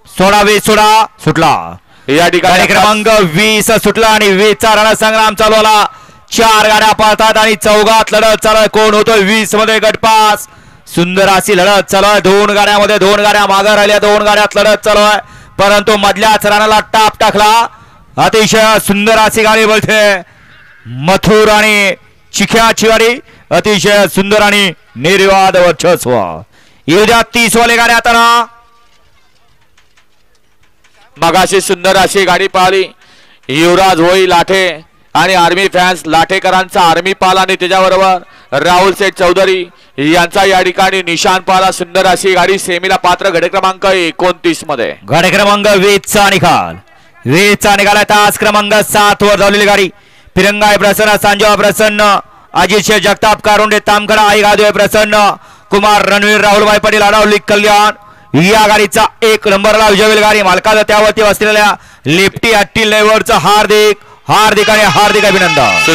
सोळा सुटला या ठिकाणी क्रमांक 20 सुटला आणि 20 चा रणसंग्राम चालू आला. 4 गाड्या पळतात आणि चौघात लढत चालू आहे. कोण होतोय 20 मध्ये गटपास. सुंदर अशी लढत चालू आहे. 2 गाड्यामध्ये 2 गाड्या मागे राहिल्या. 2 गाड्यात लढत चालू आहे, परंतु मधल्याच रानाला टाप टाकला. अतिशय सुंदर अशी गाडी बोलते. मथुर आणि चिख्याची गाडी अतिशय सुंदर आणि निर्वाद वर्चस्व. येऊद्या 30 वाले गाड्या आता. मगाशी सुंदर अशी गाडी पाहिली. युवराज होई लाठे आणि आर्मी फॅन्स लाठेकरांचा आर्मी पाला आणि त्याच्याबरोबर राहुल शेठ चौधरी यांचा या ठिकाणी निशान पाला. सुंदर अशी गाडी सेमीला पात्र. गडे क्रमांक 29 मध्ये गडे क्रमांक 20 चा निकाल. 20 चा निकाल. तास क्रमांक 7 वर धावलेली गाडी. फिरंगाई प्रसन्न, सांजवा प्रसन्न, अजित शेठ जगताप कारुंडे तामकडा, आई गादवे प्रसन्न, कुमार रणवीर, राहुलभाई पाटील, आडावली कल्याण. या गाडीचा 1 नंबरला विजय गाडी मालकाचा त्यावरती बसलेल्या लेफ्टी अट्टी लेवरचं हार्दिक हार्दिक आणि हार्दिक अभिनंदन.